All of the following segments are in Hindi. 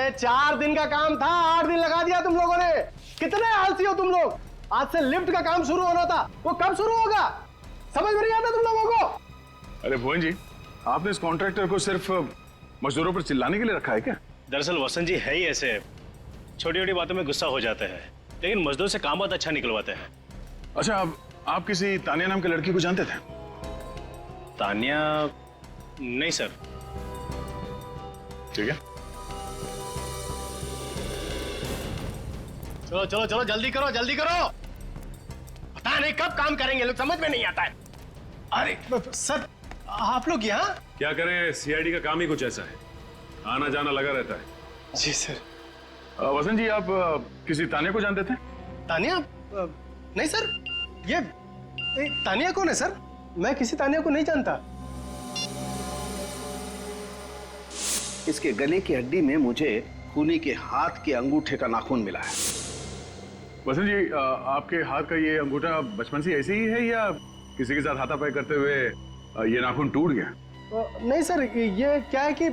अरे 4 दिन का काम था, 8 दिन लगा दिया तुम लोगों ने। कितने आलसी हो तुम लोग। आज से लिफ्ट का काम शुरू होना था, वो कब शुरू होगा? समझ में नहीं आता तुम लोगों को? अरे भुवन जी, आपने इस कॉन्ट्रैक्टर को सिर्फ मजदूरों पर चिल्लाने के लिए रखा है क्या? दरअसल वसंत जी है ही ऐसे, छोटी छोटी बातों में गुस्सा हो जाते हैं, लेकिन मजदूर से काम बहुत अच्छा निकलवाते हैं। अच्छा, अब आप किसी तानिया नाम की लड़की को जानते थे? तानिया? नहीं सर। ठीक है, चलो चलो चलो, जल्दी करो जल्दी करो। पता नहीं कब काम करेंगे लोग, समझ में नहीं आता है। अरे सर, आप लोग यहाँ? क्या करें, सीआईडी का काम ही कुछ ऐसा है, आना जाना लगा रहता है। जी सर। वसंत जी, आप किसी तानिया को जानते थे? तानिया? नहीं सर, ये तानिया कौन है सर? मैं किसी तानिया को नहीं जानता। इसके गले की हड्डी में मुझे खूनी के हाथ के अंगूठे का नाखून मिला है। वसंत जी, आपके हाथ का ये अंगूठा बचपन से ऐसे ही है या किसी के साथ हाथापाई करते हुए ये नाखून टूट गया? नहीं सर, ये क्या है कि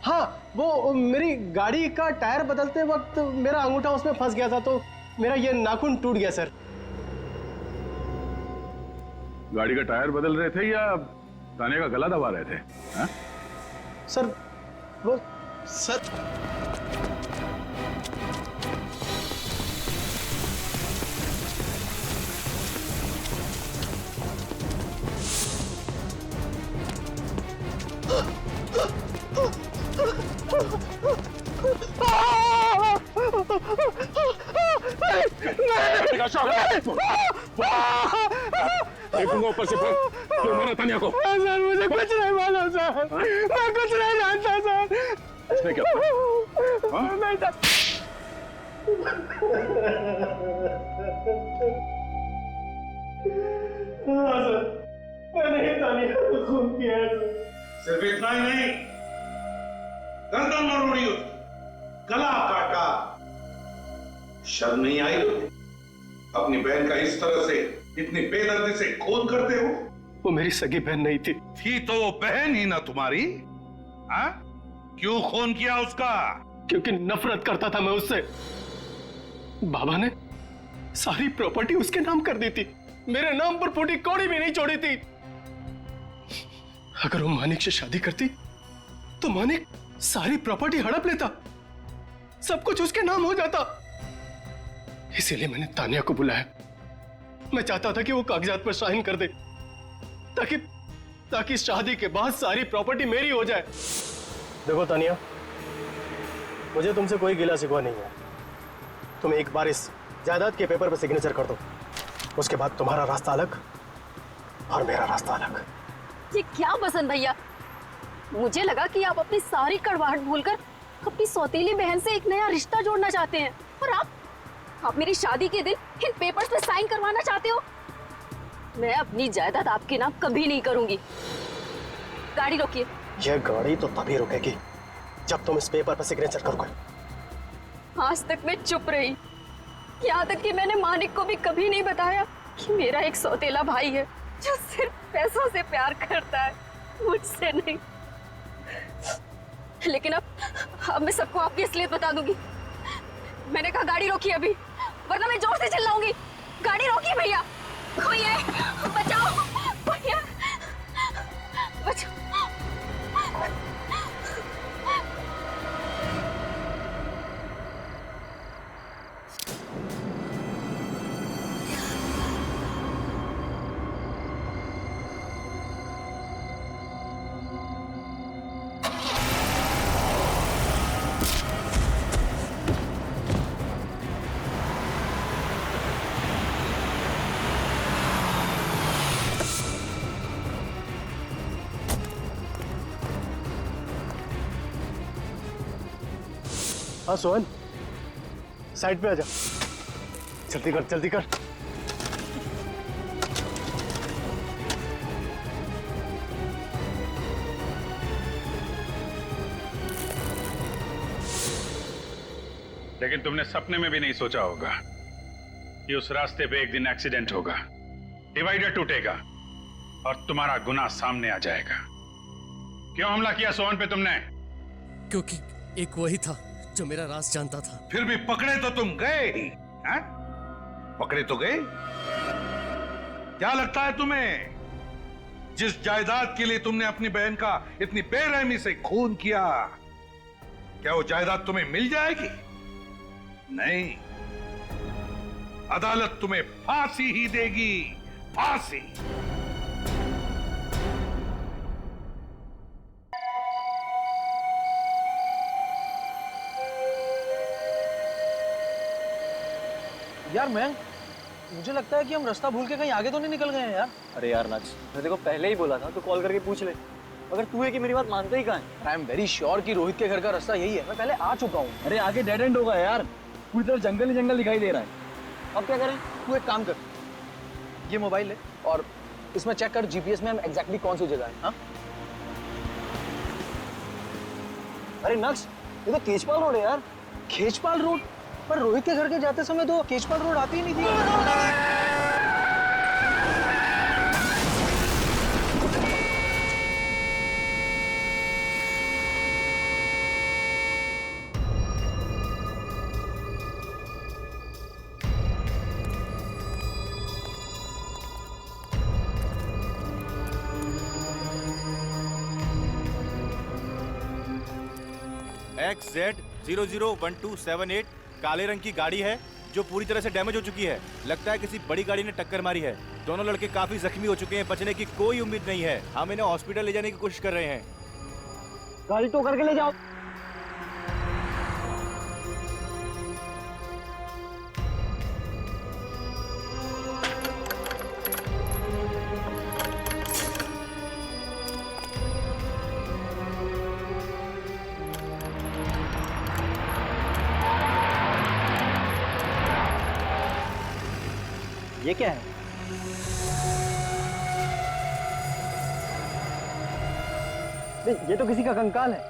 हाँ, वो मेरी गाड़ी का टायर बदलते वक्त मेरा अंगूठा उसमें फंस गया था, तो मेरा ये नाखून टूट गया सर। गाड़ी का टायर बदल रहे थे या तानिया का गला दबा रहे थे? हा? सर वो सर देखूंगा ऊपर से, क्यों मारा तानिया को? सर, मुझे कुछ नहीं मालूम सर, मैं कुछ नहीं जानता सर। इसने क्या नहीं सर। हाँ सर, मैंने ही तानिया को खून किया है सर। सिर्फ इतना ही नहीं, गर्दन मरोड़ी उसकी, गला काटा। शर्म नहीं आई तुम्हें? अपनी बहन का इस तरह से, इतनी बेदर्दी से खून करते हो? वो मेरी सगी बहन नहीं थी। थी तो वो बहन ही ना तुम्हारी। हाँ? क्यों खून किया उसका? क्योंकि नफरत करता था मैं उससे। बाबा ने सारी प्रॉपर्टी उसके नाम कर दी थी, मेरे नाम पर फूटी कौड़ी भी नहीं छोड़ी थी। अगर वो मानिक से शादी करती तो मानिक सारी प्रॉपर्टी हड़प लेता, सब कुछ उसके नाम हो जाता। इसीलिए मैंने तानिया को बुलाया। मैं चाहता था कि वो कागजात पर साइन कर दे, ताकि शादी के बाद सारी प्रॉपर्टी मेरी हो जाए। देखो तानिया, मुझे तुमसे कोई गिला शिकवा नहीं है। तुम एक बार इस जायदाद के पेपर पर सिग्नेचर कर दो, उसके बाद तुम्हारा रास्ता अलग और मेरा रास्ता अलग। ये क्या बसंत भैया, मुझे लगा कि आप अपनी सारी कड़वाहट भूलकर अपनी सौतेली बहन से एक नया रिश्ता जोड़ना चाहते हैं, और आप मेरी शादी के दिन इन पेपर्स पे साइन करवाना चाहते हो। मैं अपनी जायदाद आपके नाम कभी नहीं करूंगी। गाड़ी रोकिए। यह गाड़ी तो तभी रुकेगी जब तुम इस पेपर पर सिग्नेचर करोगे। आज तक मैं चुप रही, यहाँ तक कि मैंने मानिक को भी कभी नहीं बताया कि मेरा एक सौतेला भाई है जो सिर्फ पैसों से प्यार करता है, मुझसे नहीं। लेकिन अब मैं सबको आपकी असलियत बता दूंगी। मैंने कहा गाड़ी रोकिए अभी, वरना मैं जोर से चिल्लाऊंगी। गाड़ी रोकिए भैया। कोई है, बचाओ भैया, बचाओ। हाँ सोहन, साइड पे आ जा। जल्दी कर जल्दी कर। लेकिन तुमने सपने में भी नहीं सोचा होगा कि उस रास्ते पे एक दिन एक्सीडेंट होगा, डिवाइडर टूटेगा और तुम्हारा गुनाह सामने आ जाएगा। क्यों हमला किया सोहन पे तुमने? एक वही था जो मेरा राज जानता था। फिर भी पकड़े तो तुम गए ही, हैं? पकड़े तो गए। क्या लगता है तुम्हें, जिस जायदाद के लिए तुमने अपनी बहन का इतनी बेरहमी से खून किया, क्या वो जायदाद तुम्हें मिल जाएगी? नहीं, अदालत तुम्हें फांसी ही देगी, फांसी। यार मैं मुझे लगता है कि हम रास्ता भूल के कहीं आगे तो नहीं निकल गए हैं यार। अरे यार नक्श, मैं देखो पहले ही बोला था तो कॉल करके पूछ ले। अगर तू है कि मेरी बात मानता ही कहाँ है? आई एम वेरी श्योर कि रोहित के घर का रास्ता यही है। मैं पहले आ चुका हूँ। अरे आगे डेड एंड होगा यार, पूरी तरफ जंगल ही जंगल दिखाई दे रहा है। अब क्या करें? तू एक काम कर, ये मोबाइल ले और इसमें चेक कर जीपीएस में हम एग्जैक्टली कौन सी जगह है। हाँ? अरे नक्श, ये तो केजपाल रोड है यार। केजपाल रोड? पर रोहित के घर के जाते समय तो केजपाल रोड आती ही नहीं थी। XZ001278 काले रंग की गाड़ी है जो पूरी तरह से डैमेज हो चुकी है। लगता है किसी बड़ी गाड़ी ने टक्कर मारी है। दोनों लड़के काफी जख्मी हो चुके हैं, बचने की कोई उम्मीद नहीं है। हम इन्हें हॉस्पिटल ले जाने की कोशिश कर रहे हैं। गाड़ी तो करके ले जाओ। ये क्या है? नहीं, ये तो किसी का कंकाल है।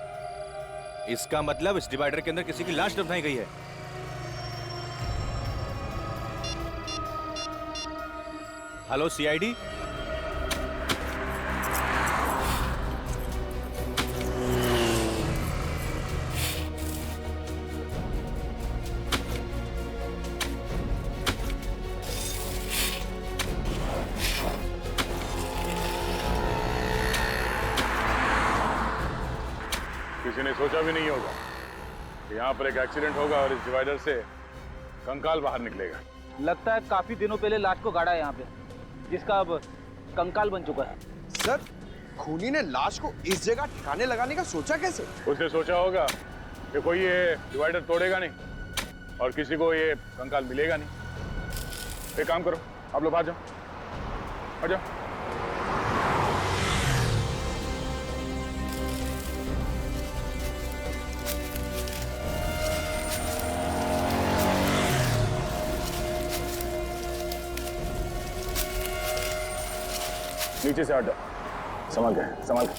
इसका मतलब इस डिवाइडर के अंदर किसी की लाश दफनाई गई है। हेलो सीआईडी, किसी ने सोचा भी नहीं होगा कि यहाँ पर एक एक्सीडेंट होगा और इस डिवाइडर से कंकाल बाहर निकलेगा। लगता है काफी दिनों पहले लाश को गाड़ा है यहाँ पे, जिसका अब कंकाल बन चुका है। सर, खूनी ने लाश को इस जगह ठिकाने लगाने का सोचा कैसे? उसने सोचा होगा कि कोई ये डिवाइडर तोड़ेगा नहीं और किसी को ये कंकाल मिलेगा नहीं। एक काम करो, आप लोग आ जाओ, आ जाओ। नीचे से हट जाओ, संभाल के, संभाल के।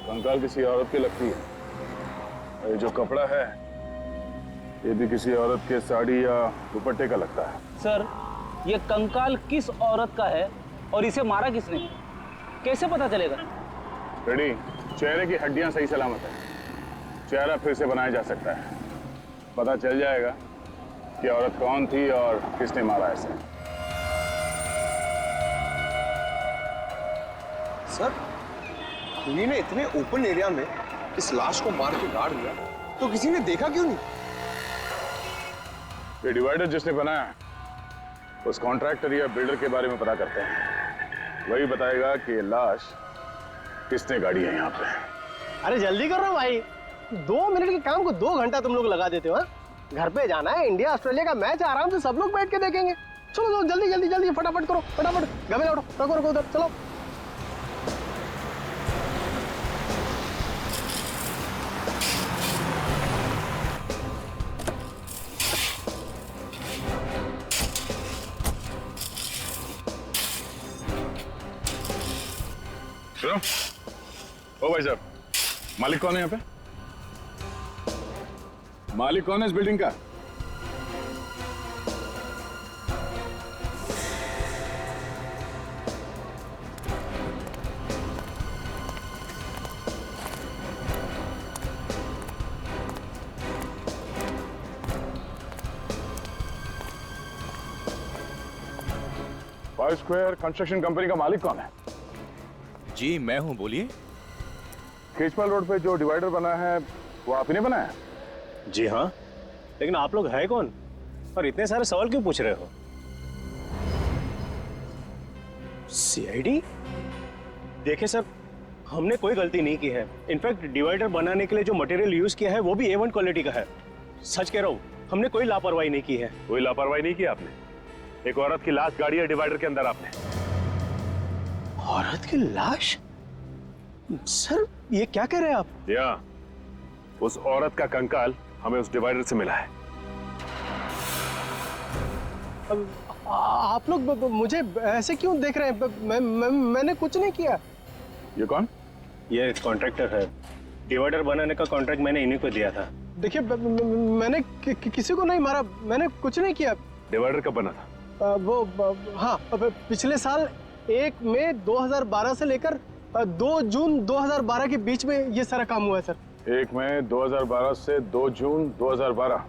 कंकाल किसी औरत की लगती है। और ये जो कपड़ा है ये भी किसी औरत के साड़ी या दुपट्टे का लगता है। सर, ये कंकाल किस औरत का है और इसे मारा किसने, कैसे पता चलेगा? रेडी, चेहरे की हड्डियां सही सलामत है, चेहरा फिर से बनाया जा सकता है। पता चल जाएगा कि औरत कौन थी और किसने मारा इसे। सर, खूनी ने इतने ओपन एरिया में इस लाश को मार के गाड़ दिया, तो किसी ने देखा क्यों नहीं? ये डिवाइडर जिसने बनाया है उस कॉन्ट्रैक्टर या बिल्डर के बारे में पता करते हैं। वही बताएगा कि ये लाश किसने गाड़ी है यहाँ पे। अरे जल्दी करो भाई, 2 मिनट के काम को 2 घंटा तुम लोग लगा देते हो। घर पे जाना है, इंडिया ऑस्ट्रेलिया का मैच आराम से सब लोग बैठ के देखेंगे। चलो जल्दी जल्दी जल्दी फटाफट करो, फटाफट गमे लौटो, रखो रखो उधर, चलो। सुनो, ओ भाई साहब, मालिक कौन है यहाँ पे? मालिक कौन है इस बिल्डिंग का? फाइव स्क्वायर कंस्ट्रक्शन कंपनी का मालिक कौन है? जी मैं हूँ, बोलिए। केजपाल रोड पे जो डिवाइडर बना है वो आप ही ने बनाया? जी हाँ, लेकिन आप लोग है कौन और इतने सारे सवाल क्यों पूछ रहे हो? सीआईडी? देखिए सर, हमने कोई गलती नहीं की है। इनफैक्ट डिवाइडर बनाने के लिए जो मटेरियल यूज किया है वो भी A1 क्वालिटी का है। सच कह रहा हूँ, हमने कोई लापरवाही नहीं की है। कोई लापरवाही नहीं की आपने? एक औरत की लाश गाड़ी है डिवाइडर के अंदर आपने। औरत की लाश? सर ये क्या कह रहे हैं आप? या उस औरत का कंकाल हमें उस डिवाइडर से मिला है। आप लोग मुझे ऐसे क्यों देख रहे हैं? मैंने कुछ नहीं किया। ये कौन? ये कॉन्ट्रैक्टर है। डिवाइडर बनाने का कॉन्ट्रैक्ट मैंने इन्हीं को दिया था। देखिए मैंने किसी को नहीं मारा, मैंने कुछ नहीं किया। डिवाइडर कब बना था? हाँ, पिछले साल 1 मई 2012 से लेकर 2 जून 2012 के बीच में ये सारा काम हुआ है सर। 1 मई 2012 से 2 जून 2012।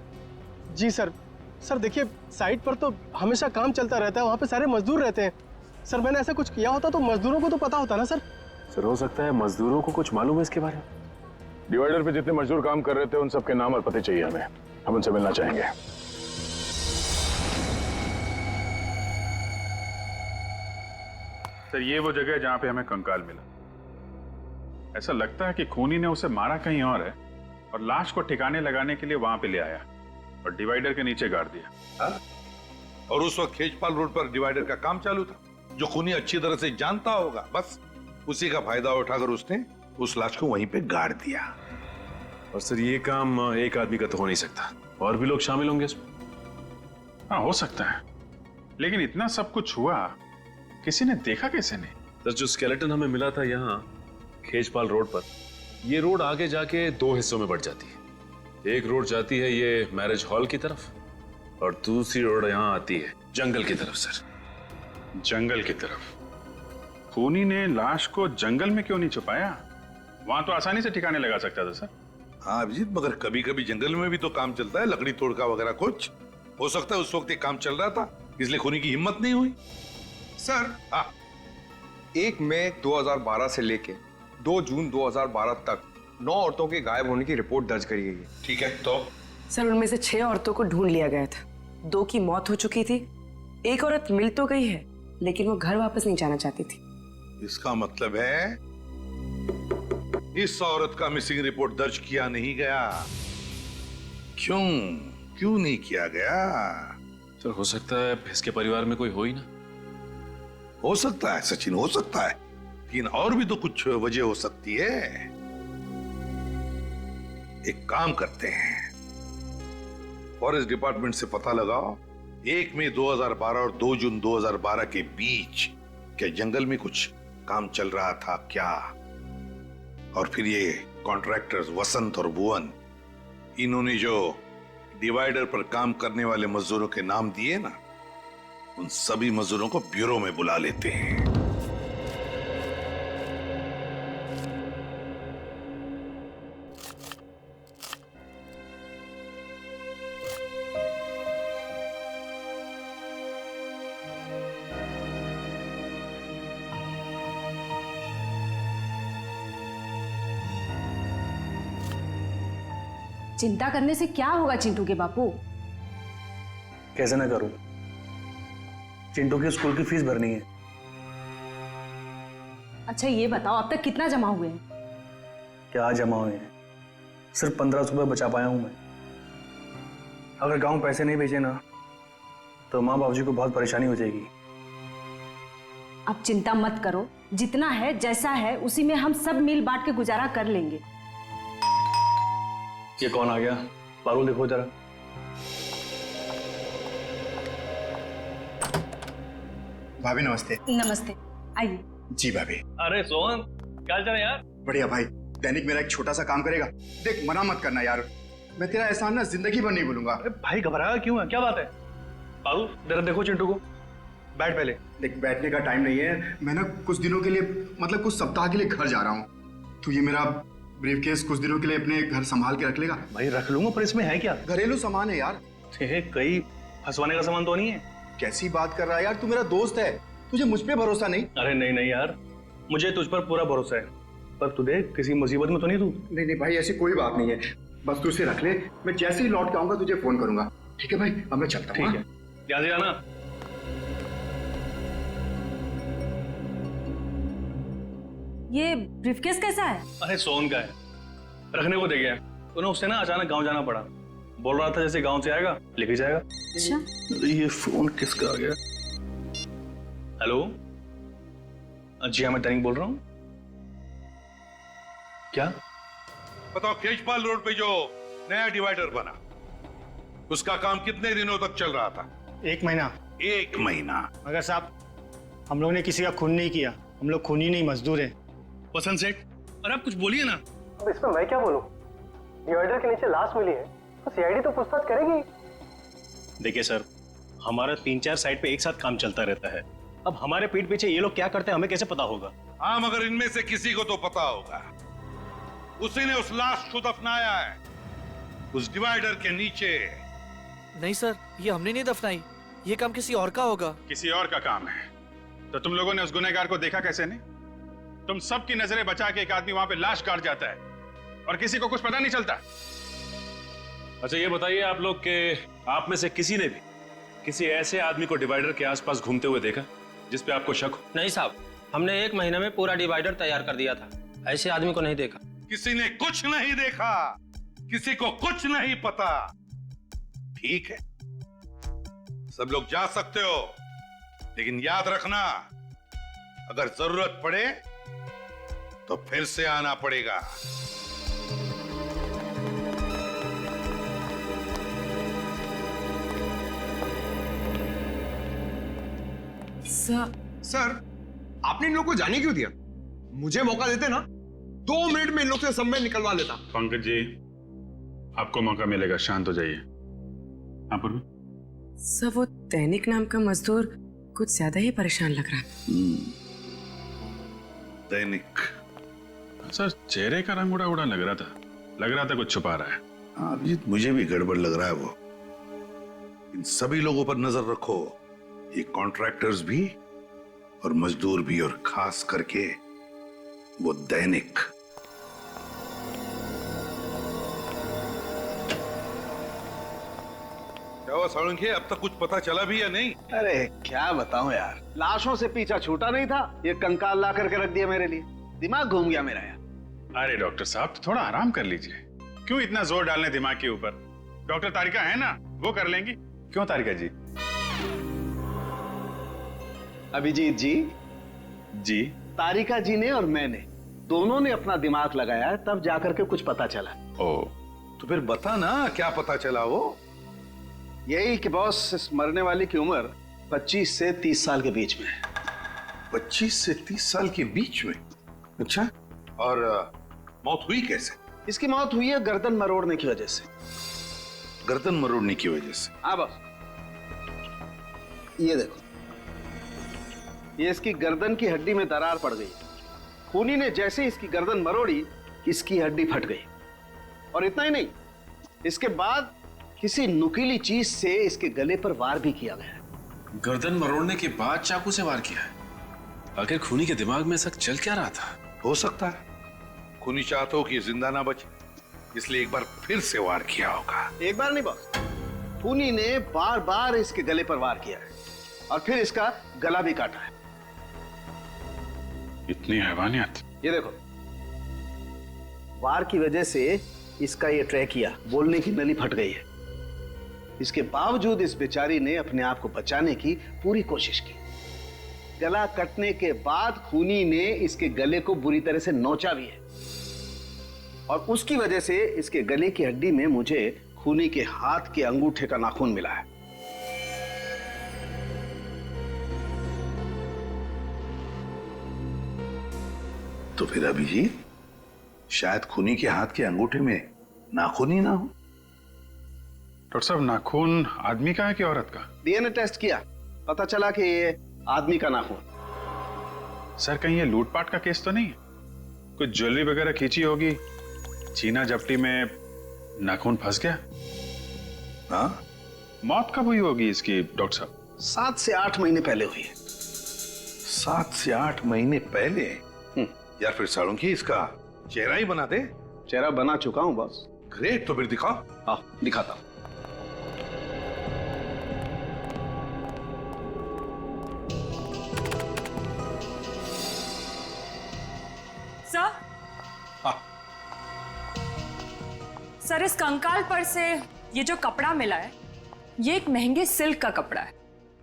जी सर। सर देखिए, साइट पर तो हमेशा काम चलता रहता है, वहाँ पे सारे मजदूर रहते हैं। सर मैंने ऐसा कुछ किया होता तो मजदूरों को तो पता होता ना सर। सर हो सकता है मजदूरों को कुछ मालूम है इसके बारे में। डिवाइडर पे जितने मजदूर काम कर रहे थे उन सबके नाम और पते चाहिए हमें, हम उनसे मिलना चाहेंगे। सर ये वो जगह है जहां पे हमें कंकाल मिला। ऐसा लगता है कि खूनी ने उसे मारा कहीं और है और लाश को ठिकाने लगाने के लिए वहां पे ले आया और डिवाइडर के नीचे गाड़ दिया। हाँ? और उस वक्त खेजपाल रोड पर डिवाइडर का काम चालू था, जो खूनी अच्छी तरह से जानता होगा। बस उसी का फायदा उठाकर उसने उस लाश को वहीं पे गाड़ दिया। और सर ये काम एक आदमी का तो हो नहीं सकता, और भी लोग शामिल होंगे इसमें। हाँ हो सकता है, लेकिन इतना सब कुछ हुआ, किसी ने देखा कैसे नहीं? सर जो स्केलेटन हमें मिला था यहाँ खेजपाल रोड पर, ये रोड आगे जाके 2 हिस्सों में बढ़ जाती है। एक रोड जाती है ये मैरिज हॉल की तरफ और दूसरी रोड यहाँ आती है जंगल की तरफ। सर जंगल की तरफ? खूनी ने लाश को जंगल में क्यों नहीं छुपाया? वहां तो आसानी से ठिकाने लगा सकता था सर। हाँ अभिजीत, मगर कभी कभी जंगल में भी तो काम चलता है, लकड़ी तोड़का वगैरह कुछ। हो सकता है उस वक्त ये काम चल रहा था, इसलिए खूनी की हिम्मत नहीं हुई। सर 1 मई 2012 से लेके 2 जून 2012 तक 9 औरतों के गायब होने की रिपोर्ट दर्ज करी गई है। ठीक है, तो सर उनमें से 6 औरतों को ढूंढ लिया गया था। 2 की मौत हो चुकी थी, एक औरत मिल तो गई है लेकिन वो घर वापस नहीं जाना चाहती थी। इसका मतलब है इस औरत का मिसिंग रिपोर्ट दर्ज किया नहीं गया। क्यों नहीं किया गया? सर हो सकता है इसके परिवार में कोई हो ही ना। हो सकता है सचिन, हो सकता है, लेकिन और भी तो कुछ वजह हो सकती है। एक काम करते हैं, फॉरेस्ट डिपार्टमेंट से पता लगाओ 1 मई 2012 और 2 जून 2012 के बीच क्या जंगल में कुछ काम चल रहा था क्या? और फिर ये कॉन्ट्रैक्टर्स वसंत और भुवन, इन्होंने जो डिवाइडर पर काम करने वाले मजदूरों के नाम दिए ना, उन सभी मजदूरों को ब्यूरो में बुला लेते हैं। चिंता करने से क्या होगा चिंटू के बापू? कैसे ना करूं, चिंटू की स्कूल की फीस भरनी है। अच्छा ये बताओ अब तक कितना जमा हुए हैं? क्या जमा हुए हैं? सिर्फ 1500 रुपये बचा पाया हूं मैं। अगर गांव पैसे नहीं भेजे ना तो माँ बाबूजी को बहुत परेशानी हो जाएगी। अब चिंता मत करो, जितना है जैसा है उसी में हम सब मिल बांट के गुजारा कर लेंगे। ये कौन आ गया? पारुल देखो जरा। भाभी नमस्ते। नमस्ते, आइए। जी भाभी। अरे सोहन, क्या चल रहा है यार? बढ़िया भाई। दैनिक मेरा एक छोटा सा काम करेगा। देख, मना मत करना यार, मैं तेरा एहसान ना जिंदगी भर नहीं भूलूंगा। अरे भाई घबराया क्यों है? क्या बात है? बाबू जरा देखो चिंटू को, बैठ पहले। देख, बैठने का टाइम नहीं है, मैं ना कुछ दिनों के लिए, मतलब कुछ सप्ताह के लिए घर जा रहा हूँ। तो ये मेरा ब्रीफकेस कुछ दिनों के लिए अपने घर संभाल के रख लेगा? भाई रख लूंगा, पर इसमें है क्या? घरेलू सामान है यार। कहीं फंसवाने का सामान तो नहीं है? कैसी बात कर रहा है यार, तू मेरा दोस्त है, तुझे मुझ पे भरोसा नहीं? अरे नहीं नहीं यार, मुझे तुझ पर पूरा भरोसा है, पर तू देख किसी मुसीबत में तो नहीं तू? नहीं नहीं भाई, ऐसी कोई बात नहीं है, बस तू इसे रख ले, मैं जैसे ही लौट के आऊंगा तुझे फोन करूंगा। ठीक है भाई, अब मैं चलता हूँ। ठीक है, ध्यान से जाना। ये ब्रीफकेस कैसा है? अरे सोन का है, रखने को दे गया, तो ना उससे ना अचानक गांव जाना पड़ा। बोल रहा था जैसे गांव से आएगा लेके जाएगा। अच्छा, ये फोन किसका आ गया? हेलो, जी हाँ मैं दैनिक बोल रहा हूँ। क्या? बताओ, केशपाल रोड पे जो नया डिवाइडर बना, उसका काम कितने दिनों तक चल रहा था? 1 महीना। 1 महीना? मगर साहब, हम लोग ने किसी का खून नहीं किया, हम लोग खूनी नहीं मजदूर हैं। वसंत सेठ, अरे आप कुछ बोलिए ना। अब इसमें मैं क्या बोलूं? डिवाइडर के नीचे लाश मिली है, तो सीआईडी तो पूछताछ करेगी। देखिए सर, हमारा 3-4 साइट पे एक साथ काम चलता रहता है। अब हमारे पीठ पीछे ये लोग क्या करते हैं हमें कैसे पता होगा? हाँ, मगर इनमें से किसी को तो पता होगा। उसी ने उस लाश को दफनाया है उस डिवाइडर के नीचे। नहीं सर, ये हमने नहीं दफनाई, ये काम किसी और का होगा। किसी और का काम है तो तुम लोगों ने उस गुनहगार को देखा कैसे नहीं? तुम सबकी नजरें बचा के एक आदमी वहां पे लाश काट जाता है और किसी को कुछ पता नहीं चलता। अच्छा ये बताइए आप लोग के आप में से किसी ने भी किसी ऐसे आदमी को डिवाइडर के आसपास घूमते हुए देखा जिस पे आपको शक हो? नहीं साहब, हमने 1 महीने में पूरा डिवाइडर तैयार कर दिया था, ऐसे आदमी को नहीं देखा। किसी ने कुछ नहीं देखा, किसी को कुछ नहीं पता। ठीक है, सब लोग जा सकते हो, लेकिन याद रखना, अगर जरूरत पड़े तो फिर से आना पड़ेगा। सर, आपने इन लोग को जाने क्यों दिया? मुझे मौका देते ना, 2 मिनट में इन लोग से संबंध निकलवा लेता। पंकज जी, आपको मौका मिलेगा, शांत हो जाइए। हाँ पूर्वी? सर, वो दैनिक नाम का मजदूर कुछ ज्यादा ही परेशान लग रहा है। दैनिक? सर, चेहरे का रंग उड़ा उड़ा लग रहा था कुछ छुपा रहा है। हाँ अभिजीत, मुझे भी गड़बड़ लग रहा है वो। इन सभी लोगों पर नजर रखो, ये कॉन्ट्रैक्टर्स भी और मजदूर भी, और खास करके वो दैनिक। क्या हुआ साळुंखे, अब तक कुछ पता चला भी या नहीं? अरे क्या बताऊं यार, लाशों से पीछा छूटा नहीं था, ये कंकाल ला करके रख दिया मेरे लिए। दिमाग घूम गया मेरा यार। अरे डॉक्टर साहब, तो थोड़ा आराम कर लीजिए, क्यों इतना जोर डालने दिमाग के ऊपर? डॉक्टर तारिका है ना, वो कर लेंगी। क्यों तारिका जी? अभिजीत जी, जी तारिका जी ने और मैंने दोनों ने अपना दिमाग लगाया, तब जाकर के कुछ पता चला। ओ, तो फिर बता ना, क्या पता चला? वो यही कि बॉस, इस मरने वाली की उम्र 25 से 30 साल के बीच में है। 25 से 30 साल के बीच में? अच्छा, और मौत हुई कैसे? इसकी मौत हुई है गर्दन मरोड़ने की वजह से। गर्दन मरोड़ने की वजह से? हाँ बॉस, ये देखो, ये इसकी गर्दन की हड्डी में दरार पड़ गई। खूनी ने जैसे इसकी गर्दन मरोड़ी, इसकी हड्डी फट गई। और इतना ही नहीं, इसके बाद किसी नुकीली चीज से इसके गले पर वार भी किया गया। गर्दन मरोड़ने के बाद चाकू से वार किया है? आखिर खूनी के दिमाग में ऐसा चल क्या रहा था? हो सकता है खूनी चाहता हो कि जिंदा ना बचे, इसलिए एक बार फिर से वार किया होगा। एक बार नहीं बॉस, खूनी ने बार बार इसके गले पर वार किया है और फिर इसका गला भी काटा है। इतनी हैवानियत! ये देखो, वार की वजह से इसका ये ट्रैकिया, बोलने की नली फट गई है। इसके बावजूद इस बेचारी ने अपने आप को बचाने की पूरी कोशिश की। गला कटने के बाद खूनी ने इसके गले को बुरी तरह से नोचा भी है, और उसकी वजह से इसके गले की हड्डी में मुझे खूनी के हाथ के अंगूठे का नाखून मिला है। तो फिर अभिजीत, शायद खूनी के हाथ के अंगूठे में नाखून ही ना हो। डॉक्टर साहब, नाखून आदमी का है कि औरत का? डीएनए टेस्ट किया, पता चला कि ये आदमी का नाखून। सर, कहीं ये लूटपाट का केस तो नहीं है? कुछ ज्वेलरी वगैरह खींची होगी, छीना झपटी में नाखून फंस गया। हाँ, मौत कब हुई होगी इसकी डॉक्टर साहब? 7 से 8 महीने पहले हुई है। 7 से 8 महीने पहले? यार फिर सालुंकी इसका चेहरा ही बना दे। चेहरा बना चुका हूं बॉस। ग्रेट, तो फिर दिखाओ। हाँ, दिखाता हूं। सर, सर इस कंकाल पर से ये जो कपड़ा मिला है, ये एक महंगे सिल्क का कपड़ा है।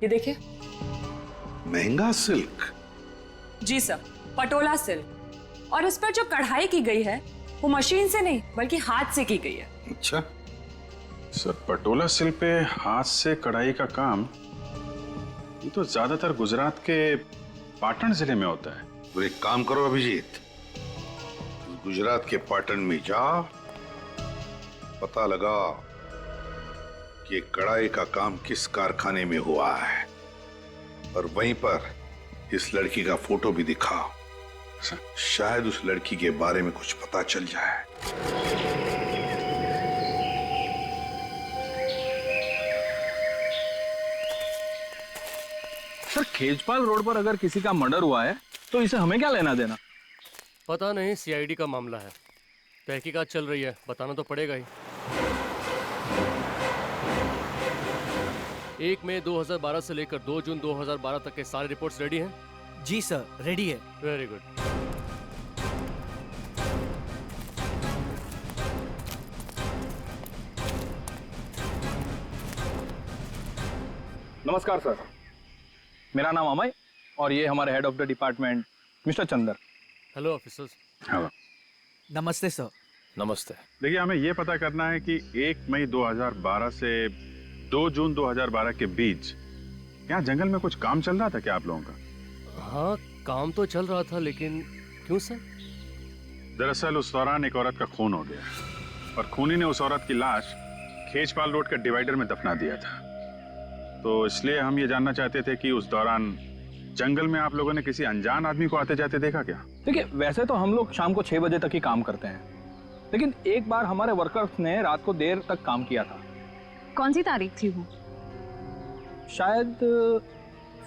ये देखिए। महंगा सिल्क? जी सर, पटोला सिल्क। और इस पर जो कढ़ाई की गई है वो मशीन से नहीं बल्कि हाथ से की गई है। अच्छा सर, पटोला सिल्क पे हाथ से कढ़ाई का काम, ये तो ज्यादातर गुजरात के पाटन जिले में होता है। तो एक काम करो अभिजीत, गुजरात के पाटन में जा, पता लगा कि कढ़ाई का काम किस कारखाने में हुआ है, और वहीं पर इस लड़की का फोटो भी दिखाओ। शायद उस लड़की के बारे में कुछ पता चल जाए। सर, खेजपाल रोड पर अगर किसी का मर्डर हुआ है तो इसे हमें क्या लेना देना? पता नहीं, सीआईडी का मामला है, तहकीकात चल रही है, बताना तो पड़ेगा ही। 1 मई 2012 से लेकर 2 जून 2012 तक के सारे रिपोर्ट्स रेडी हैं? जी सर, रेडी है। Very good. नमस्कार सर, मेरा नाम अमय और ये हमारे head of the department mister Chander. Hello officers. Hello. नमस्ते सर। नमस्ते। देखिए, हमें यह पता करना है कि 1 मई 2012 से 2 जून 2012 के बीच यहाँ जंगल में कुछ काम चल रहा था क्या आप लोगों का? हाँ, काम तो चल रहा था, लेकिन क्यों सर? दरअसल उस दौरान एक औरत का खून हो गया और खूनी ने उस औरत की लाश खेजपाल रोड के डिवाइडर में दफना दिया था। तो इसलिए हम ये जानना चाहते थे कि उस दौरान जंगल में आप लोगों ने किसी अनजान आदमी को आते जाते देखा क्या? देखिए, वैसे तो हम लोग शाम को 6 बजे तक ही काम करते हैं, लेकिन एक बार हमारे वर्कर्स ने रात को देर तक काम किया था। कौन सी तारीख थी वो? शायद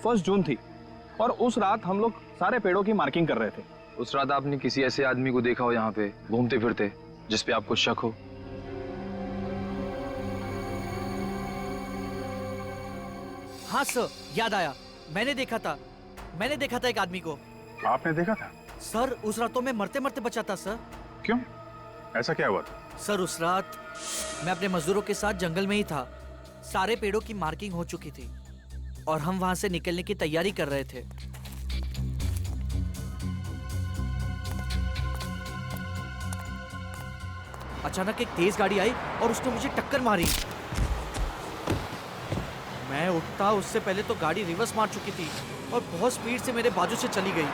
1 जून थी, और उस रात हम लोग सारे पेड़ों की मार्किंग कर रहे थे। उस रात आपने किसी ऐसे आदमी को देखा हो यहाँ पे घूमते फिरते, जिस पे आपको शक हो? हाँ सर, याद आया, मैंने देखा था एक आदमी को। आपने देखा था? सर, उस रात तो मैं मरते मरते बचा था सर। क्यों, ऐसा क्या हुआ था? सर, उस रात मैं अपने मजदूरों के साथ जंगल में ही था। सारे पेड़ों की मार्किंग हो चुकी थी और हम वहां से निकलने की तैयारी कर रहे थे। अचानक एक तेज गाड़ी आई और उसने मुझे टक्कर मारी। मैं उठता उससे पहले तो गाड़ी रिवर्स मार चुकी थी और बहुत स्पीड से मेरे बाजू से चली गई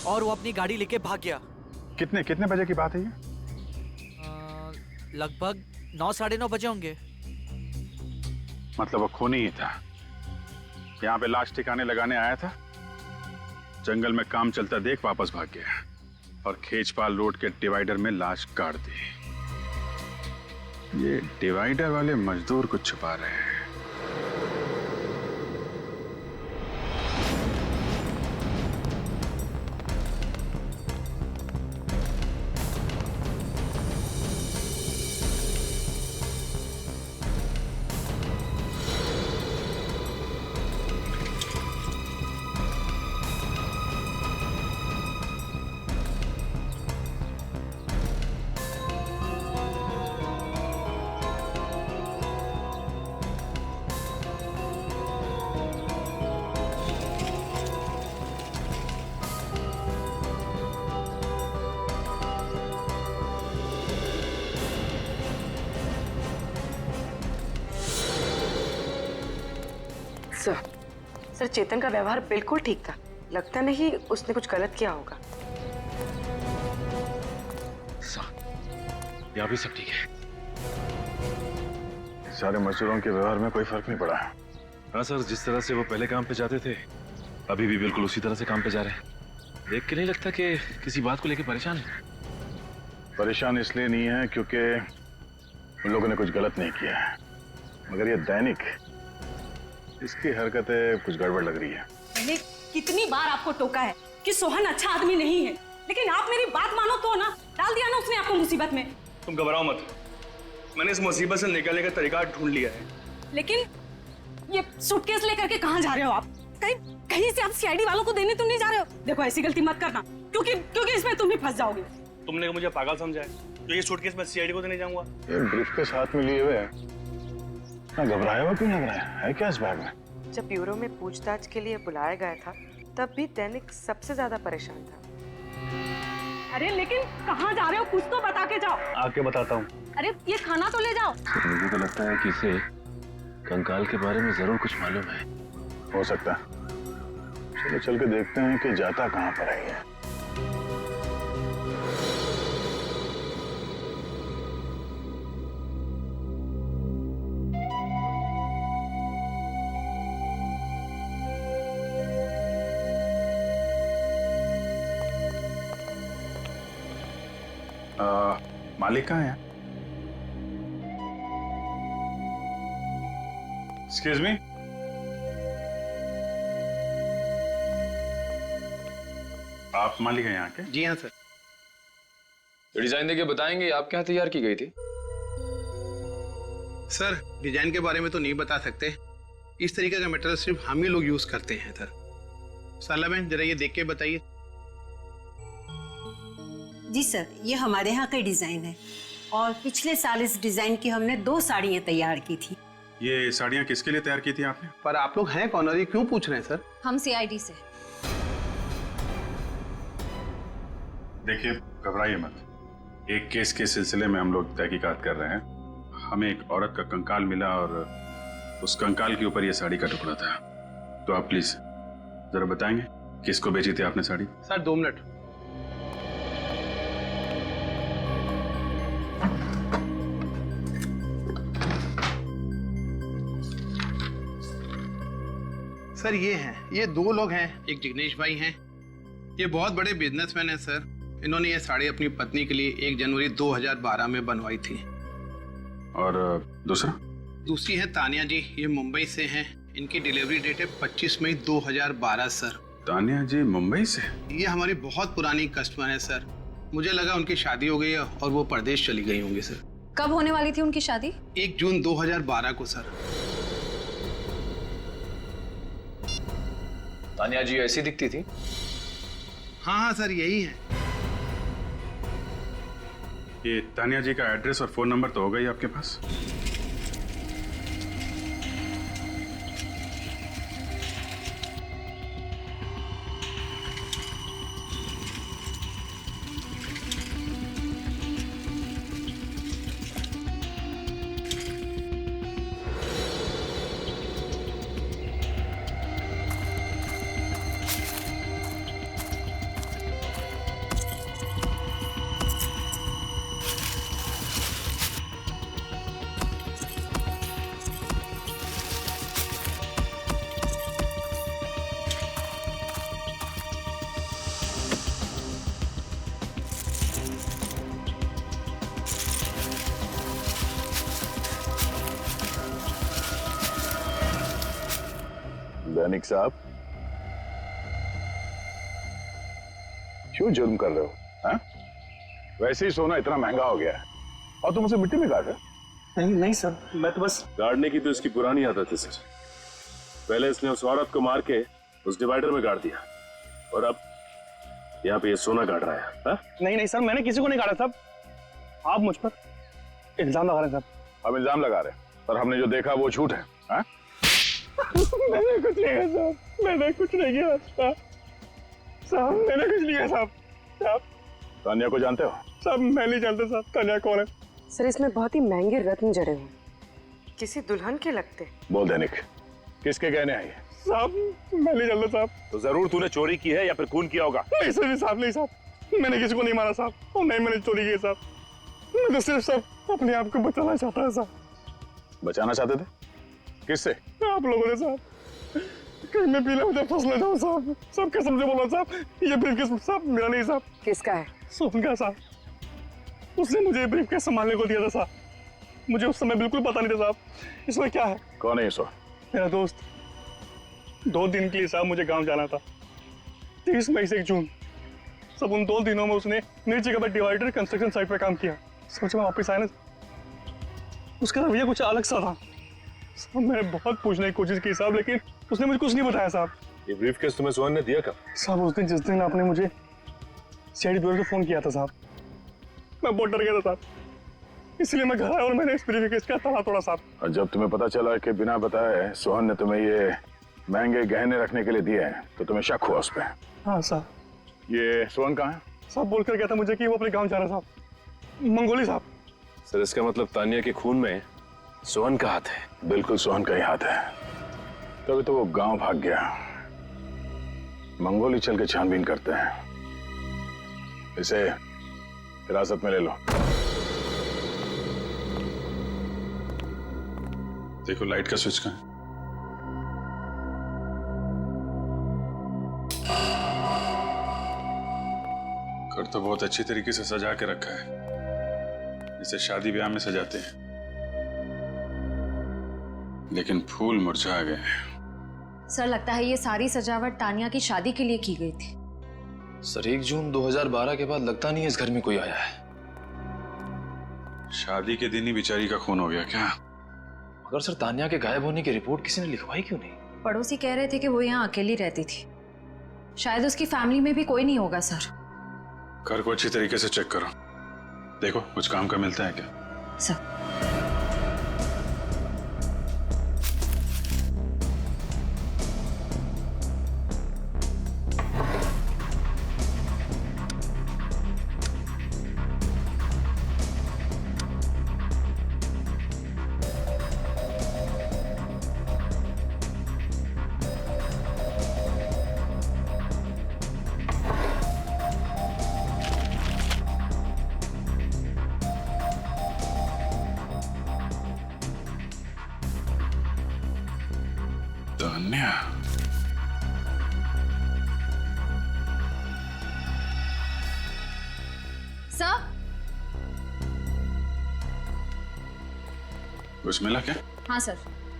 और वो अपनी गाड़ी लेके भाग गया। कितने बजे की बात है ये? लगभग 9 साढ़े 9 बजे होंगे। मतलब वो खूनी ही था, यहाँ पे लाश ठिकाने लगाने आया था, जंगल में काम चलता देख वापस भाग गया और खेजपाल रोड के डिवाइडर में लाश गाड़ दी। ये डिवाइडर वाले मजदूर कुछ छुपा रहे हैं। सर चेतन का व्यवहार बिल्कुल ठीक था, लगता नहीं उसने कुछ गलत किया होगा। यहाँ भी सब ठीक है। सारे मजदूरों के व्यवहार में कोई फर्क नहीं पड़ा। हाँ सर, जिस तरह से वो पहले काम पे जाते थे अभी भी बिल्कुल उसी तरह से काम पे जा रहे हैं। देख के नहीं लगता कि किसी बात को लेकर परेशान है। परेशान इसलिए नहीं है क्योंकि उन लोगों ने कुछ गलत नहीं किया है, मगर ये दैनिक, इसकी हरकतें कुछ गड़बड़ लग रही है। मैंने कितनी बार आपको टोका है कि सोहन अच्छा आदमी नहीं है, लेकिन आप मेरी बात मानो तो ना, डाल दिया ना उसने आपको मुसीबत में। तुम घबराओ मत, मैंने इस मुसीबत से निकलने का तरीका ढूंढ लिया है। लेकिन ये सूटकेस लेकर के कहाँ जा रहे हो आप? कहीं कहीं से आप सीआईडी वालों को देने तो नहीं जा रहे हो? देखो ऐसी गलती मत करना, क्योंकि इसमें तुम भी फंस जाओगे। तुमने मुझे पागल समझा है तो ये सूटकेस मैं सीआईडी को देने जाऊंगा? ये ब्रीफकेस हाथ में लिए हुए है, ना घबराया हुआ क्यों लग रहा है क्या इस बैग में? जब ब्यूरो में पूछताछ के लिए बुलाया गया था तब भी दैनिक सबसे ज्यादा परेशान था। अरे लेकिन कहाँ जा रहे हो? कुछ तो बता के जाओ। आके बताता हूँ। अरे ये खाना तो ले जाओ। मुझे तो लगता है कि इसे कंकाल के बारे में जरूर कुछ मालूम है। हो सकता है, चलो चल के देखते हैं कि जाता कहाँ पर है ये। मालिक कहाँ है? एक्सक्यूज मी, आप मालिक हैं यहाँ के? जी हाँ सर। डिजाइन देके बताएंगे आपके यहाँ तैयार की गई थी? सर डिजाइन के बारे में तो नहीं बता सकते, इस तरीके का मटेरियल सिर्फ हम ही लोग यूज करते हैं सर। साला बहन जरा ये देख के बताइए। जी सर, ये हमारे यहाँ का डिजाइन है और पिछले साल इस डिजाइन की हमने 2 साड़ियाँ तैयार की थी। ये साड़ियाँ किसके लिए तैयार की थी आपने? पर आप लोग हैं कौन और ये क्यों पूछ रहे हैं सर? हम सीआईडी से। देखिए घबराइए मत, एक केस के सिलसिले में हम लोग तहकीकात कर रहे हैं। हमें एक औरत का कंकाल मिला और उस कंकाल के ऊपर ये साड़ी का टुकड़ा था। तो आप प्लीज जरा बताएंगे किसको बेची थी आपने साड़ी? Sir 2 minute. सर ये 2 लोग हैं, एक जिग्नेश भाई हैं, ये बहुत बड़े बिजनेसमैन हैं सर। इन्होंने ये साड़ी अपनी पत्नी के लिए 1 जनवरी 2012 में बनवाई थी। और दूसरी है तानिया जी, ये मुंबई से हैं, इनकी डिलीवरी डेट है 25 मई 2012 सर। तानिया जी मुंबई से? ये हमारी बहुत पुरानी कस्टमर है सर, मुझे लगा उनकी शादी हो गई है और वो परदेश चली गई होंगी सर। कब होने वाली थी उनकी शादी? 1 जून 2012 को सर। तानिया जी ऐसी दिखती थी? हाँ सर यही है। ये तानिया जी का एड्रेस और फोन नंबर तो होगा ही आपके पास? दैनिक साहब क्यों जुर्म कर रहे हो? हाँ? वैसे ही सोना इतना महंगा हो गया है और तुम उसे मिट्टी में गाड़ रहे? नहीं सर, मैं तो बस गाड़ने की तो इसकी पुरानी आदत है सर। पहले इसने उस औरत को मार के उस डिवाइडर में गाड़ दिया और अब यहाँ पे ये सोना गाड़ रहा है। हा? नहीं सर, मैंने किसी को नहीं गाड़ा साहब, आप मुझ पर इल्जाम लगा रहे हैं साहब। हम इल्जाम लगा रहे हैं पर हमने जो देखा वो झूठ है। हा? मैंने कुछ नहीं किया साहब, मैंने कुछ नहीं किया साहब, मैंने कुछ नहीं किया साहब। तानिया को जानते हो? साहब मैं नहीं जानता साहब, तानिया कौन है? सर इसमें बहुत ही महंगे रत्न जड़े हुए, किसी दुल्हन के लगते। बोल दैनिक, किसके गहने हैं ये? साहब मैं नहीं जानता साहब। तो जरूर तूने चोरी की है या फिर खून किया होगा। नहीं सर, साहब नहीं साहब, मैंने किसी को नहीं मारा साहब, और नहीं मैंने चोरी की साहब। मैं तो सिर्फ साहब अपने आप को बचाना चाहता है साहब। बचाना चाहते थे? किससे? आप लोगों ने साहब, कहीं मैं पीले मुझे फंस न जाऊं साहब। सब कसम से बोला साहब, ये ब्रीफकेस साहब मेरा नहीं साहब। किसका है? सोहन का साहब, उसने मुझे ब्रीफकेस संभालने को दिया था साहब। मुझे उस समय बिल्कुल पता नहीं था साहब इसमें क्या है। कौन है ये सोहन? मेरा दोस्त। 2 दिन के लिए साहब मुझे गांव जाना था, 30 मई से 1 जून। सब उन 2 दिनों में उसने मेरी जगह पर डिवाइडर कंस्ट्रक्शन साइट पे काम किया। सोचा मैं वापस आया ना, उसका रवैया कुछ अलग सा था साहब। मैंने बहुत पूछने की कोशिश की साहब, लेकिन उसने मुझे कुछ नहीं बताया साहब। ये ब्रीफकेस तुम्हें सोहन ने दिया कब? साहब उस दिन जिस दिन आपने मुझे सीआईडी ब्यूरो को फोन किया था साहब, मैं बहुत डर गया था साहब, इसलिए मैं घर आया और मैंने इस ब्रीफकेस का ताला तोड़ा साहब। और जब तुम्हें पता चला कि बिना बताए सोहन ने तुम्हें ये महंगे गहने रखने के लिए दिए हैं, तो तुम्हें शक हुआ उस पर? हाँ साहब। ये सोहन कहाँ है? साहब बोल कर गया था मुझे कि वो अपने गाँव जा रहा साहब, मंगोली साहब। सर इसका मतलब तानिया के खून में सोहन का हाथ है? बिल्कुल सोहन का ही हाथ है, तभी तो वो गांव भाग गया। मंगोली चल के छानबीन करते हैं, इसे हिरासत में ले लो। देखो लाइट का स्विच कहाँ है? घर तो बहुत अच्छी तरीके से सजा के रखा है, जैसे शादी ब्याह में सजाते हैं, लेकिन फूल मुरझा गए। सर लगता है ये सारी सजावट तानिया की शादी के लिए की गई थी। सर 1 जून 2012 के बाद लगता नहीं है इस घर में कोई आया है। शादी के दिन ही बेचारी का खून हो गया क्या? मगर सर तानिया के गायब होने की रिपोर्ट किसी ने लिखवाई क्यों नहीं? पड़ोसी कह रहे थे कि वो यहाँ अकेली रहती थी, शायद उसकी फैमिली में भी कोई नहीं होगा। सर घर को अच्छी तरीके से चेक करो, देखो कुछ काम का मिलता है क्या। सर तान्या, सर कुछ मिला क्या? हाँ सर,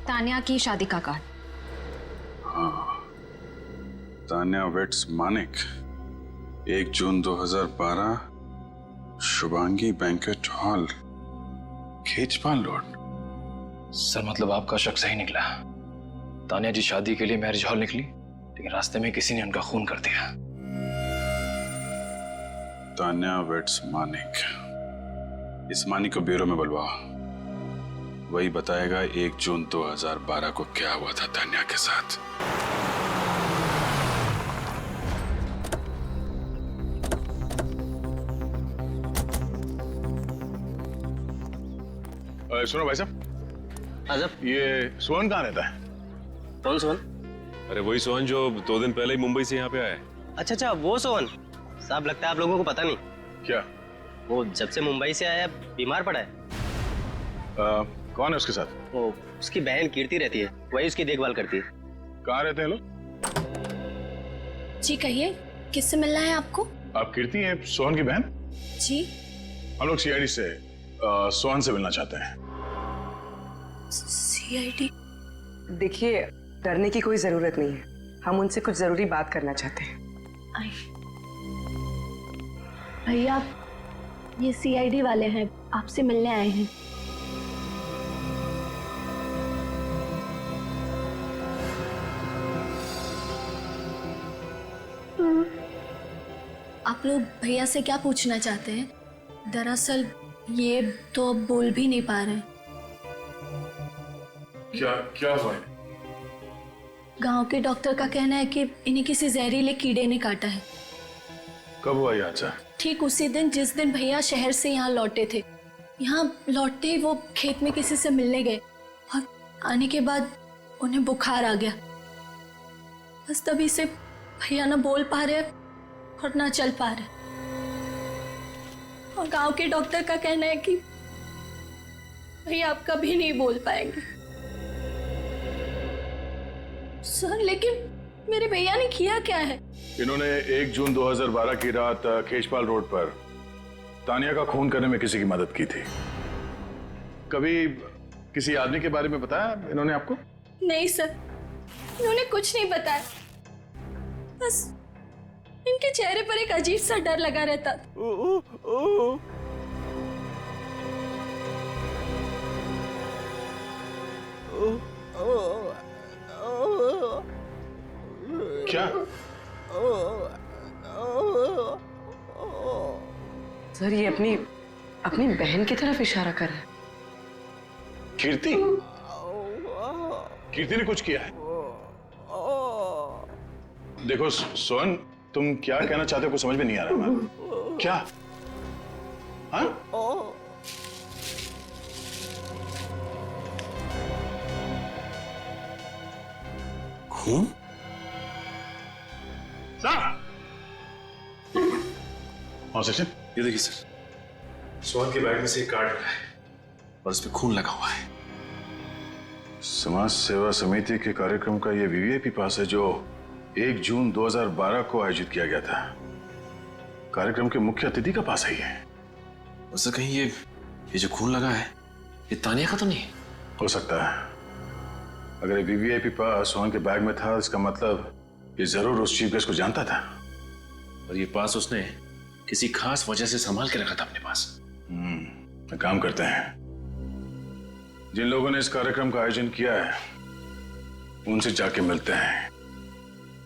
तानिया की शादी का कार्ड। हाँ, Tanya weds Manik, 1 June 2012, Shubhangi banquet hall, Khechpal road. Sir मतलब आपका शक सही निकला। तानिया जी शादी के लिए मैरिज हॉल निकली, लेकिन रास्ते में किसी ने उनका खून कर दिया। तान्या वेट्स मानिक, इस मानिक को ब्यूरो में बुलवाओ, वही बताएगा 1 जून 2012 को क्या हुआ था तान्या के साथ। सुनो भाई साहब, ये सोहन कहाँ रहता है? कौन सोहन? अरे वही सोहन जो 2 दिन पहले ही मुंबई से यहाँ पे आया है। अच्छा अच्छा, वो सोहन साहब, लगता है आप लोगों को पता नहीं। क्या? वो जब से मुंबई से आया बीमार पड़ा है। कौन है उसके साथ? वो उसकी बहन कीर्ति रहती है, वही उसकी देखभाल करती है। कहाँ रहते हैं लोग? जी कहिए, किससे मिलना है आपको? आप कीर्ति हैं सोहन की बहन? जी हम लोग सीआईडी से सोहन से मिलना चाहते हैं। सीआईडी? देखिए डरने की कोई जरूरत नहीं है, हम उनसे कुछ जरूरी बात करना चाहते हैं। भैया ये सीआईडी वाले हैं, आपसे मिलने आए हैं। आप लोग भैया से क्या पूछना चाहते हैं? दरअसल ये तो अब बोल भी नहीं पा रहे। क्या हुआ? गांव के डॉक्टर का कहना है कि इन्हें किसी जहरीले कीड़े ने काटा है। कब हुआ ये हादसा? ठीक उसी दिन जिस दिन भैया शहर से यहाँ लौटे थे। यहाँ लौटते ही वो खेत में किसी से मिलने गए और आने के बाद उन्हें बुखार आ गया। बस तभी से भैया ना बोल पा रहे और ना चल पा रहे। और गांव के डॉक्टर का कहना है कि भैया आप कभी नहीं बोल पाएंगे। सर लेकिन मेरे भैया ने किया क्या है? इन्होंने 1 जून 2012 की रात खेजपाल रोड पर तानिया का खून करने में किसी की मदद की थी। कभी किसी आदमी के बारे में बताया इन्होंने आपको? नहीं सर, इन्होंने कुछ नहीं बताया। बस इनके चेहरे पर एक अजीब सा डर लगा रहता था। क्या? सर ये अपनी अपनी बहन की तरफ इशारा कर रहा है। कीर्ति? कीर्ति ने कुछ किया है? देखो सोहन, तुम क्या कहना चाहते हो कुछ समझ में नहीं आ रहा है। क्या? हाँ? खून? हाँ सचिन, ये देखिए सर, सोहन के बैग में से एक कार्ड मिला है और इस पे खून लगा हुआ है। समाज सेवा समिति के कार्यक्रम का ये वीवीआईपी पास है जो 1 जून 2012 को आयोजित किया गया था। कार्यक्रम के मुख्य अतिथि का पास है ये। वैसे कहीं ये जो खून लगा है ये तानिया का तो नहीं? हो सकता है। अगर ये वीवीआईपी पास सोहन के बैग में था, इसका मतलब ये जरूर उस चीफ गेस्ट को जानता था। और ये पास उसने किसी खास वजह से संभाल के रखा था अपने पास। एक काम करते हैं, जिन लोगों ने इस कार्यक्रम का आयोजन किया है उनसे जाके मिलते हैं।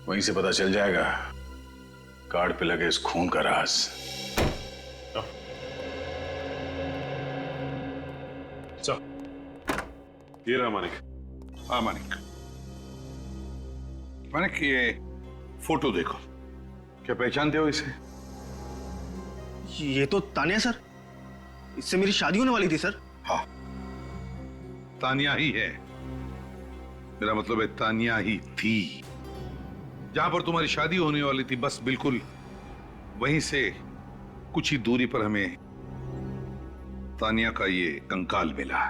वहीं से पता चल जाएगा कार्ड पे लगे इस खून का राज। ये रहा मानिक। हाँ मानिक, मानिक ये फोटो देखो, क्या पहचानते हो इसे? ये तो तानिया सर, इससे मेरी शादी होने वाली थी सर। हाँ, तानिया ही है। मेरा मतलब है तानिया ही थी। जहां पर तुम्हारी शादी होने वाली थी बस बिल्कुल वहीं से कुछ ही दूरी पर हमें तानिया का ये कंकाल मिला।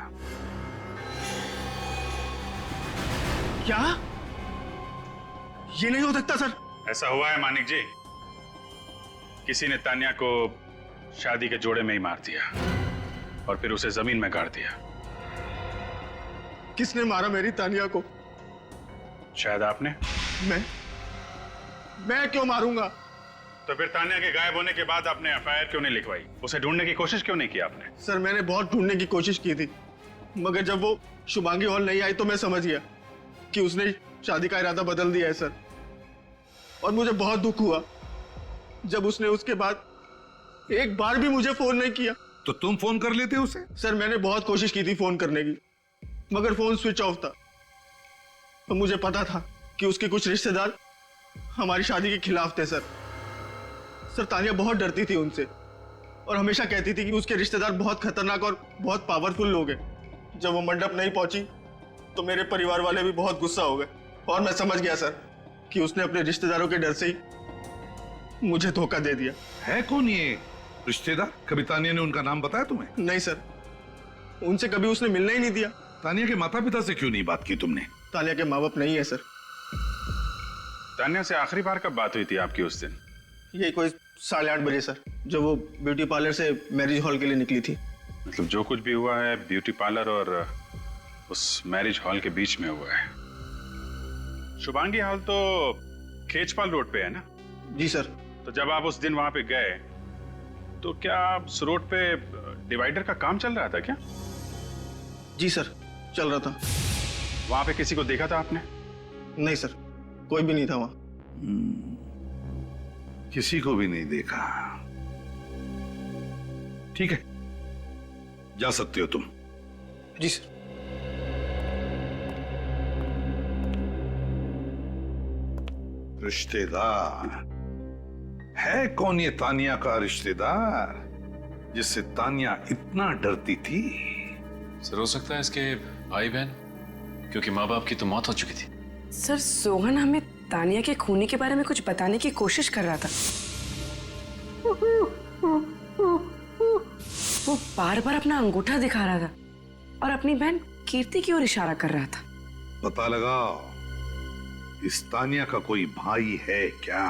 क्या? ये नहीं हो सकता सर। ऐसा हुआ है मानिक जी, किसी ने तानिया को शादी के जोड़े में ही मार दिया और फिर उसे जमीन में गाड़ दिया। किसने मारा मेरी तानिया को? शायद आपने। मैं क्यों मारूंगा? तो फिर तानिया के गायब होने के बाद आपने एफआईआर क्यों नहीं लिखवाई? उसे ढूंढने की कोशिश क्यों नहीं की आपने? सर मैंने बहुत ढूंढने की कोशिश की थी, मगर जब वो शुभांगी हॉल नहीं आई तो मैं समझ गया कि उसने शादी का इरादा बदल दिया है सर। और मुझे बहुत दुख हुआ जब उसने उसके बाद एक बार भी मुझे फोन नहीं किया। तो तुम फोन कर लेते उसे? सर मैंने बहुत कोशिश की थी फोन करने की, मगर फोन स्विच ऑफ था। तो मुझे पता था कि उसके कुछ रिश्तेदार हमारी शादी के खिलाफ थे सर। तानिया बहुत डरती थी उनसे और हमेशा कहती थी कि उसके रिश्तेदार बहुत खतरनाक और बहुत पावरफुल लोग हैं। जब वो मंडप नहीं पहुंची तो मेरे परिवार वाले भी बहुत गुस्सा हो गए और मैं समझ गया सर कि उसने अपने रिश्तेदारों के डर से ही मुझे धोखा दे दिया। है कौन ये रिश्तेदार? कभी तानिया ने उनका नाम बताया तुम्हें? नहीं सर, उनसे कभी उसने मिलने ही नहीं दिया। तानिया के माता पिता से क्यों नहीं बात की तुमने? तानिया के माँ बाप नहीं है सर। तानिया से आखिरी बार कब बात हुई थी आपकी उस दिन? ये कोई 8:30 बजे सर, जब वो ब्यूटी पार्लर से मैरिज हॉल के लिए निकली थी। मतलब जो कुछ भी हुआ है ब्यूटी पार्लर और उस मैरिज हॉल के बीच में हुआ है। शुभांगी हॉल तो खेजपाल रोड पे है ना? जी सर। तो जब आप उस दिन वहां पे गए तो क्या उस रोड पे डिवाइडर का काम चल रहा था क्या? जी सर, चल रहा था। वहां पे किसी को देखा था आपने? नहीं सर, कोई भी नहीं था वहां। किसी को भी नहीं देखा। ठीक है, जा सकते हो तुम। जी सर। रिश्तेदार है कौन ये तानिया का रिश्तेदार जिससे तानिया इतना डरती थी? सर हो सकता है इसके भाई बहन, क्योंकि माँ बाप की तो मौत हो चुकी थी। सर सोहन हमें तानिया के खूनी के बारे में कुछ बताने की कोशिश कर रहा था। वो बार बार अपना अंगूठा दिखा रहा था और अपनी बहन कीर्ति की ओर इशारा कर रहा था। पता लगाओ, इस तानिया का कोई भाई है क्या?